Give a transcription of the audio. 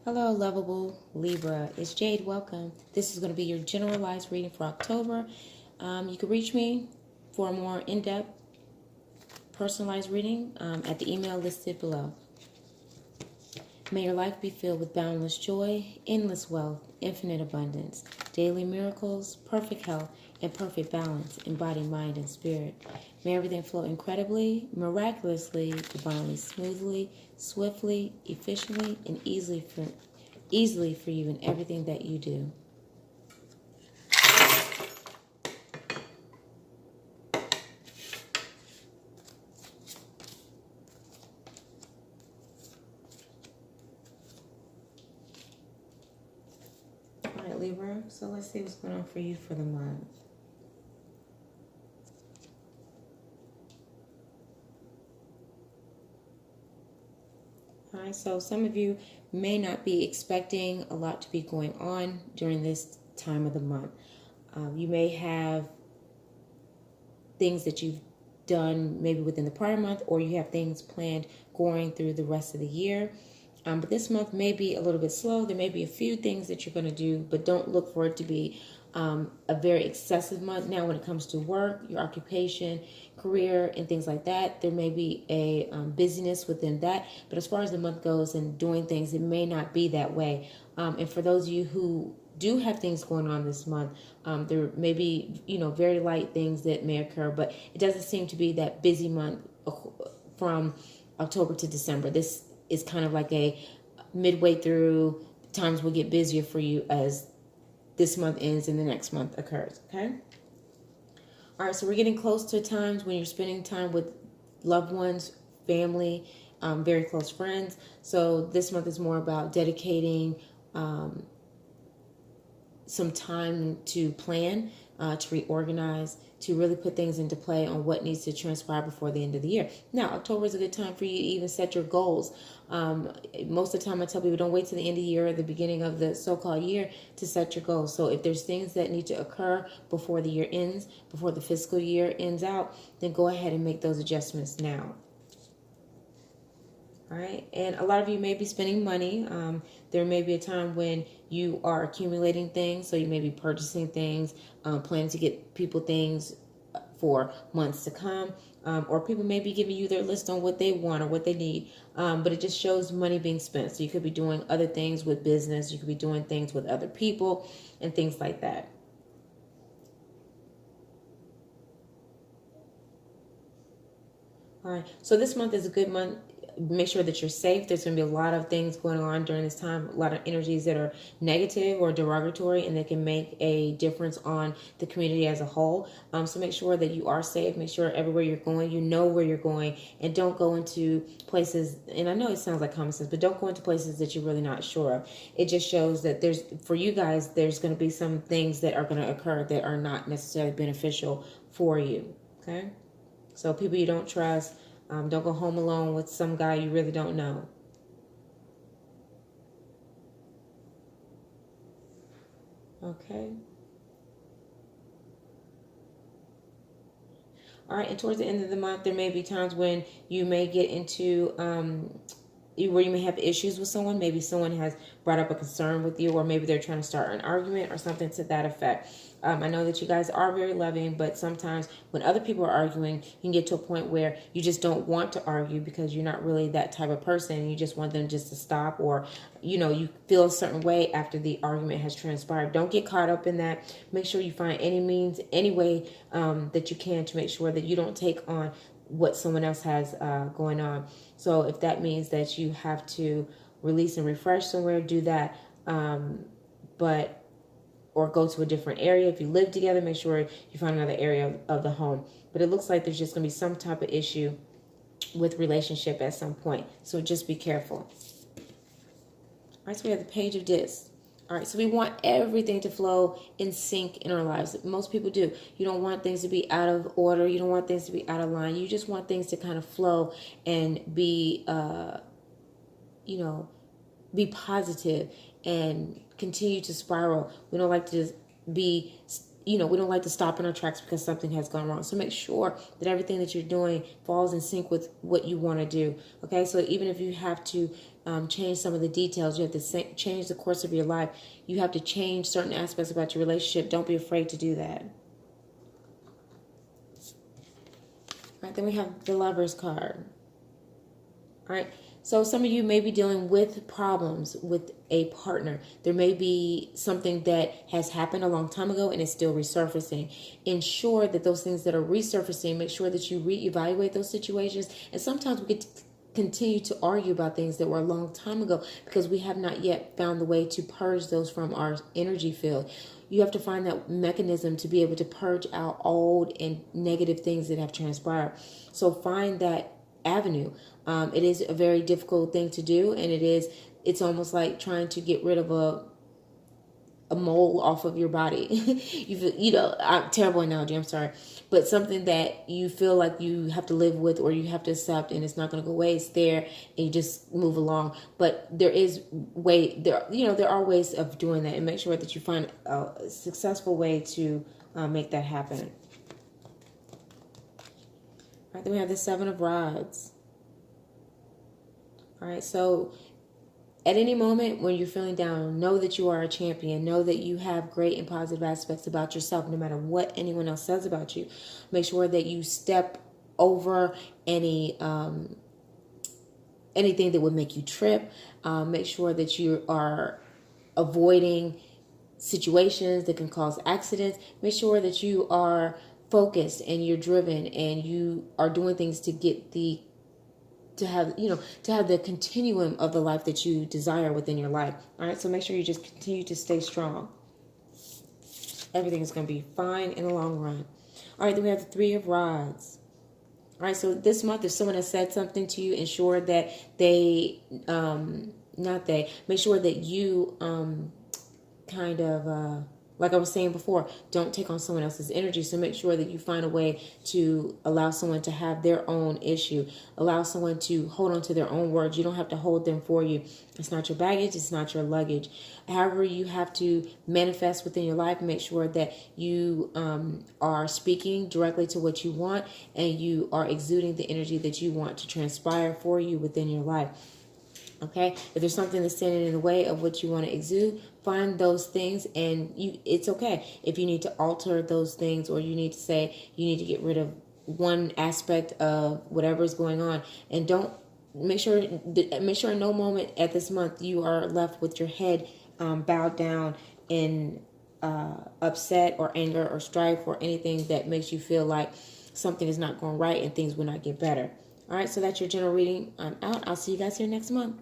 Hello, Lovable Libra. It's Jade. Welcome. This is going to be your generalized reading for October. You can reach me for a more in-depth, personalized reading at the email listed below. May your life be filled with boundless joy, endless wealth, infinite abundance, daily miracles, perfect health, and perfect balance in body, mind, and spirit. May everything flow incredibly, miraculously, divinely, smoothly, swiftly, efficiently, and easily for you in everything that you do. All right, Libra, so let's see what's going on for you for the month. All right, so some of you may not be expecting a lot to be going on during this time of the month. You may have things that you've done maybe within the prior month, or you have things planned going through the rest of the year. But this month may be a little bit slow. There may be a few things that you're going to do, but don't look for it to be a very excessive month. Now, when it comes to work, your occupation, career, and things like that, there may be a busyness within that. But as far as the month goes and doing things, it may not be that way. And for those of you who do have things going on this month, there may be, very light things that may occur, but it doesn't seem to be that busy month from October to December. This is kind of like a midway through. Times will get busier for you as this month ends and the next month occurs, okay? All right, so we're getting close to times when you're spending time with loved ones, family, very close friends. So this month is more about dedicating some time to plan, to reorganize, to really put things into play on what needs to transpire before the end of the year. Now, October is a good time for you to even set your goals. Most of the time I tell people don't wait till the end of the year or the beginning of the so-called year to set your goals. So if there's things that need to occur before the year ends, before the fiscal year ends out, then go ahead and make those adjustments now. All right, and a lot of you may be spending money. There may be a time when you are accumulating things, so you may be purchasing things, planning to get people things for months to come, or people may be giving you their list on what they want or what they need, but it just shows money being spent. So you could be doing other things with business, you could be doing things with other people, and things like that. All right, so this month is a good month. Make sure that you're safe. There's going to be a lot of things going on during this time, a lot of energies that are negative or derogatory, and they can make a difference on the community as a whole. So make sure that you are safe. Make sure everywhere you're going, you know where you're going, and don't go into places, and I know it sounds like common sense, but don't go into places that you're really not sure of. It just shows that for you guys, there's going to be some things that are going to occur that are not necessarily beneficial for you, okay? So people you don't trust, don't go home alone with some guy you really don't know. Okay. All right, and towards the end of the month, there may be times when you may get into where you may have issues with someone. Maybe someone has brought up a concern with you, or maybe they're trying to start an argument or something to that effect. I know that you guys are very loving, but sometimes when other people are arguing, you can get to a point where you just don't want to argue because you're not really that type of person. You just want them just to stop, or, you feel a certain way after the argument has transpired. Don't get caught up in that. Make sure you find any means, any way that you can to make sure that you don't take on what someone else has going on. So if that means that you have to release and refresh somewhere, do that. Or go to a different area. If you live together, make sure you find another area of the home. But it looks like there's just going to be some type of issue with relationship at some point. So just be careful. All right, so we have the Page of Discs. All right, so we want everything to flow in sync in our lives. Most people do. You don't want things to be out of order. You don't want things to be out of line. You just want things to kind of flow and be, be positive and continue to spiral. We don't like to just be we don't like to stop in our tracks because something has gone wrong. So make sure that everything that you're doing falls in sync with what you want to do. Okay, so even if you have to change some of the details, you have to change the course of your life, you have to change certain aspects about your relationship, don't be afraid to do that. All right, then we have the Lover's card. All right, so some of you may be dealing with problems with a partner. There may be something that has happened a long time ago and it's still resurfacing. Ensure that those things that are resurfacing, make sure that you reevaluate those situations. And sometimes we get to continue to argue about things that were a long time ago because we have not yet found the way to purge those from our energy field. You have to find that mechanism to be able to purge out old and negative things that have transpired. So find that avenue. It is a very difficult thing to do, and it's almost like trying to get rid of a mole off of your body. Terrible analogy, I'm sorry, but something that you feel like you have to live with or you have to accept, and it's not going to go away. It's there, and you just move along. But there are ways of doing that, and make sure that you find a successful way to make that happen. All right, then we have the Seven of Rods. All right, so at any moment when you're feeling down, know that you are a champion. Know that you have great and positive aspects about yourself, no matter what anyone else says about you. Make sure that you step over anything that would make you trip. Make sure that you are avoiding situations that can cause accidents. Make sure that you are focused and you're driven and you are doing things to get to have the continuum of the life that you desire within your life. All right, so make sure you just continue to stay strong. Everything is going to be fine in the long run. All right, then we have the Three of Rods. All right, so this month, if someone has said something to you, ensure that make sure that you like I was saying before, don't take on someone else's energy. So make sure that you find a way to allow someone to have their own issue. Allow someone to hold on to their own words. You don't have to hold them for you. It's not your baggage. It's not your luggage. However, you have to manifest within your life. Make sure that you are speaking directly to what you want and you are exuding the energy that you want to transpire for you within your life. Okay, if there's something that's standing in the way of what you want to exude, find those things, and it's okay if you need to alter those things, or you need to say you need to get rid of one aspect of whatever is going on, and don't make sure in no moment at this month you are left with your head bowed down in upset or anger or strife or anything that makes you feel like something is not going right and things will not get better. All right, so that's your general reading. I'm out. I'll see you guys here next month.